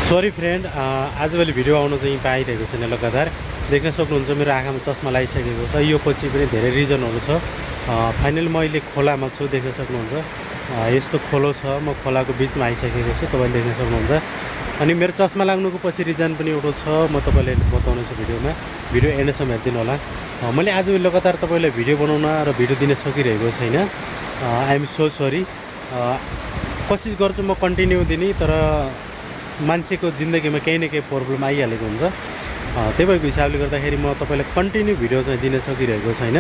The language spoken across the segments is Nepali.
सरी फ्रेन्ड, आजभोलि भिडियो आउन चाहिँ पाइरहेको छैन। लगातार देख्न सक्नुहुन्छ मेरो आँखामा चस्मा लगाइसकेको छ। यो पछि पनि धेरै रिजनहरू छ। फाइनली म अहिले खोलामा छु, देख्न सक्नुहुन्छ। यस्तो खोलो छ, म खोलाको बिचमा आइसकेको छु, तपाईँले देख्न सक्नुहुन्छ। अनि मेरो चस्मा लाग्नुको पछि रिजन पनि एउटा छ, म तपाईँलाई बताउनेछु भिडियोमा। भिडियो एन्डसम्म हेरिदिनु होला। मैले आज लगातार तपाईँलाई भिडियो बनाउन र भिडियो दिन सकिरहेको छैन। I am so sorry. कोसिस गर्छु म कन्टिन्यू दिने, तर मान्छेको जिन्दगीमा केही न केही प्रब्लम आइहालेको हुन्छ। त्यही भएको हिसाबले गर्दाखेरि म तपाईँलाई कन्टिन्यू भिडियो चाहिँ दिन सकिरहेको छैन।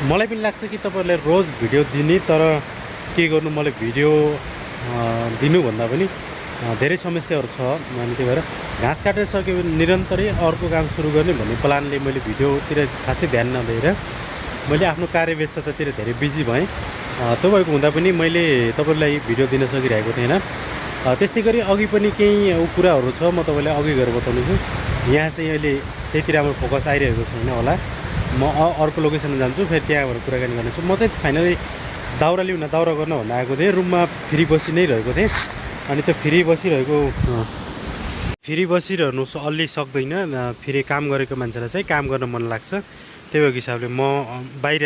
मलाई पनि लाग्छ कि तपाईँलाई रोज भिडियो दिने, तर के गर्नु, मलाई भिडियो दिनुभन्दा पनि धेरै समस्याहरू छ। अनि त्यही भएर घाँस काटेर सक्यो भने निरन्तरै अर्को काम सुरु गर्ने भन्ने प्लानले मैले भिडियोतिर खासै ध्यान नदिएर मैले आफ्नो कार्यव्यस्ततातिर धेरै बिजी भएँ। त्यो भएको हुँदा पनि मैले तपाईँलाई भिडियो दिन सकिरहेको थिएन। त्यस्तै गरी अघि पनि केही कुराहरू छ, म तपाईँलाई अघि गएर बताउनेछु। यहाँ चाहिँ अहिले त्यति राम्रो फोकस आइरहेको छैन होला। म अर्को लोकेसनमा जान्छु, फेरि त्यहाँबाट कुराकानी गर्नेछु। म चाहिँ फाइनली दाउरा गर्न भन्दा आएको थिएँ। रुममा फ्री बसी नै रहेको थिएँ। अनि त्यो फ्री बसिरहनु अलि सक्दैन। फेरि काम गरेको मान्छेलाई चाहिँ काम गर्न मन लाग्छ। त्यही भएको हिसाबले म बाहिर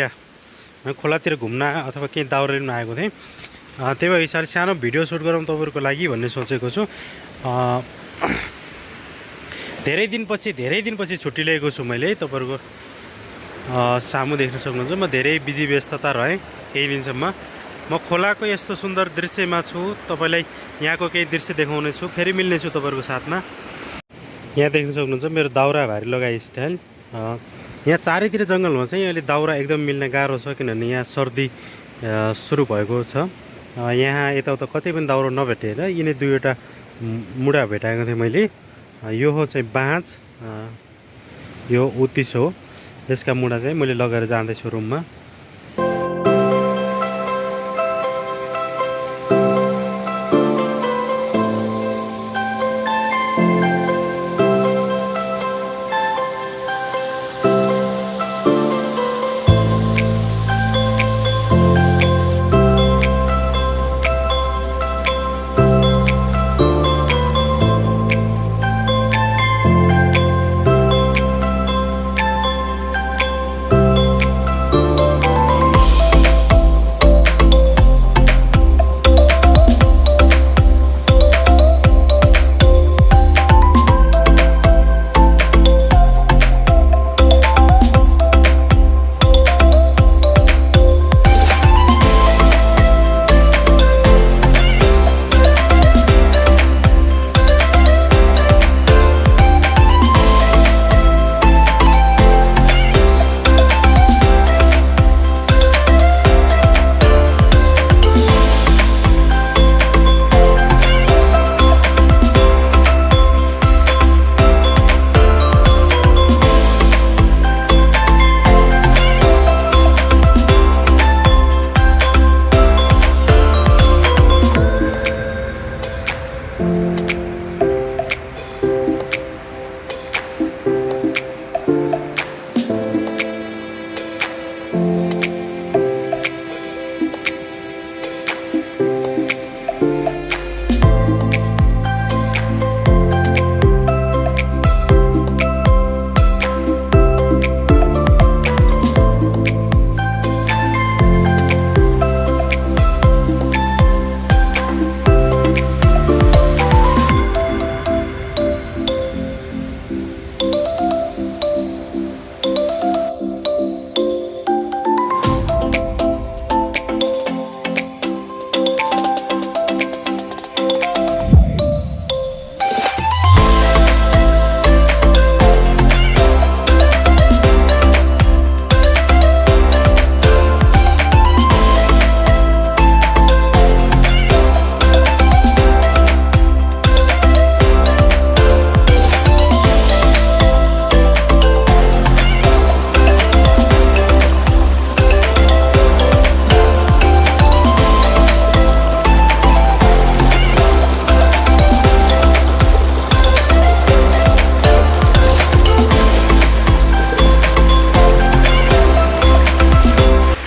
खोलातिर घुम्न अथवा केही दाउरा लिन आएको थिएँ। त्यही भएको हिसाबले सानो भिडियो सुट गरौँ तपाईँहरूको लागि भन्ने सोचेको छु। धेरै दिनपछि छुट्टी लिएको छु मैले। तपाईँहरूको सामु देख्न सक्नुहुन्छ, म धेरै बिजी व्यस्तता रहेँ केही दिनसम्म। म खोलाको यस्तो सुन्दर दृश्यमा छु, तपाईँलाई यहाँको केही दृश्य देखाउने छु, फेरि मिल्नेछु तपाईँहरूको साथमा। यहाँ देख्न सक्नुहुन्छ मेरो दाउरा भारी लगाए स्टाइल। यहाँ चारैतिर जङ्गलमा चाहिँ अहिले दाउरा एकदम मिल्न गाह्रो छ, किनभने यहाँ सर्दी सुरु भएको छ। यहाँ यताउता कतै पनि दाउरा नभेटेर यिनै दुईवटा मुढा भेटाएको थिएँ मैले। यो हो चाहिँ बाँझ, यो उत्तिस हो। यसका मुढा चाहिँ मैले लगेर जाँदैछु रुममा।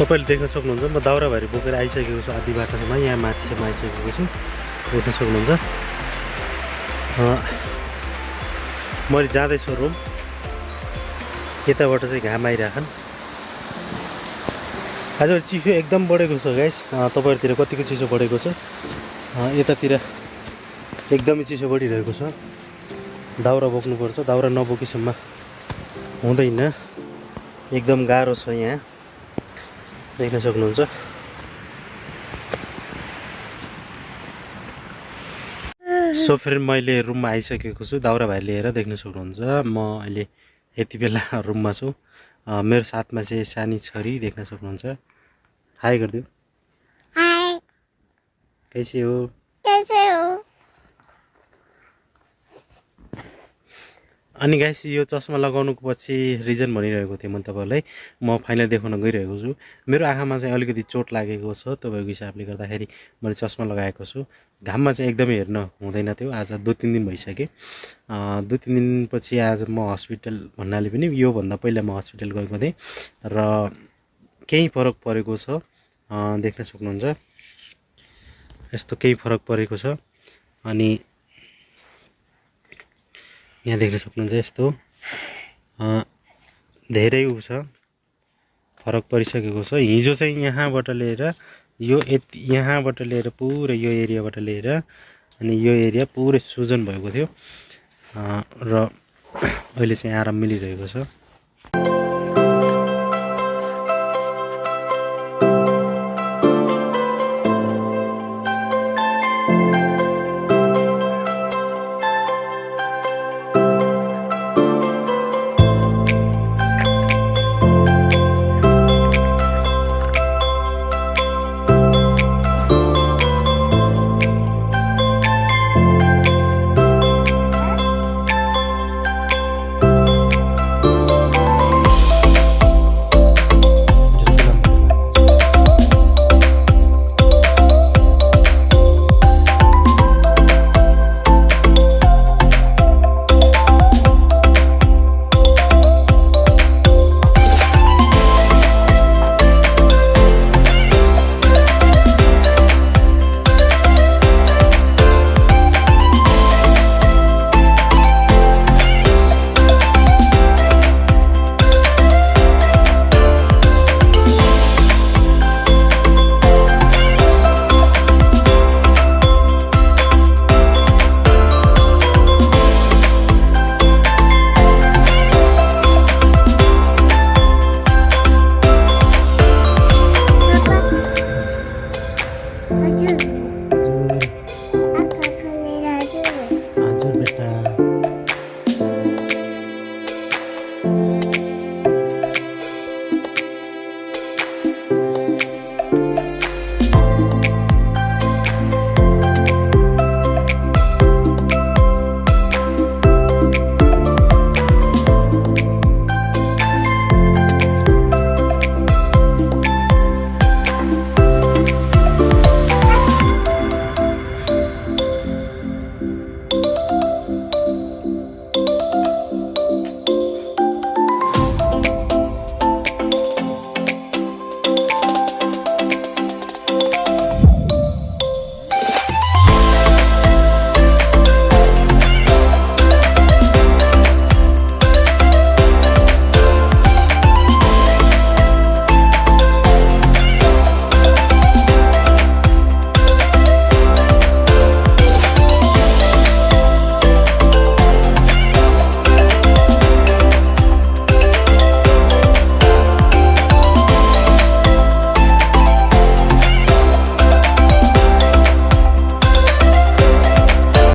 तपाईँले देख्न सक्नुहुन्छ म दाउराभरि बोकेर आइसकेको छु आधी बाटोसम्म। यहाँ माथिसम्म आइसकेको छु, उठ्न सक्नुहुन्छ। मैले जाँदैछु रुम। यताबाट चाहिँ घाम आइराखन्। आजभोलि चिसो एकदम बढेको छ गाइस। तपाईँहरूतिर कतिको चिसो बढेको छ? यतातिर एकदमै चिसो बढिरहेको छ। दाउरा बोक्नुपर्छ, दाउरा नबोकेसम्म हुँदैन, एकदम गाह्रो छ। यहाँ देख्न सक्नुहुन्छ। सो फेरि मैले रुममा आइसकेको छु दाउरा भाइ लिएर। देख्न सक्नुहुन्छ म अहिले यति बेला रुममा छु। मेरो साथमा चाहिँ सानी छोरी देख्न सक्नुहुन्छ। हाई गरिदिऊ। हाई। कैसे हो? कैसे हो? अनि गाइस यो चस्मा लगाउनुको पछि रिजन भनिरहेको थिएँ म तपाईँलाई। म फाइनल देखाउन गइरहेको छु। मेरो आँखामा चाहिँ अलिकति चोट लागेको छ, तपाईँको हिसाबले गर्दाखेरि मैले चस्मा लगाएको छु। घाममा चाहिँ एकदमै हेर्न हुँदैन थियो। आज 2-3 दिन भइसक्यो। 2-3 दिनपछि आज म हस्पिटल भन्नाले पनि योभन्दा पहिला म हस्पिटल गएको थिएँ र केही फरक परेको छ। देख्न सक्नुहुन्छ यस्तो केही फरक परेको छ। अनि यहाँ देख्न सक्नुहुन्छ यस्तो धेरै उ छ, फरक परिसकेको छ। हिजो चाहिँ यहाँबाट लिएर यो यहाँबाट लिएर पुरै यो एरियाबाट लिएर अनि यो एरिया पुरै सुजन भएको थियो र अहिले चाहिँ आराम मिलिरहेको छ।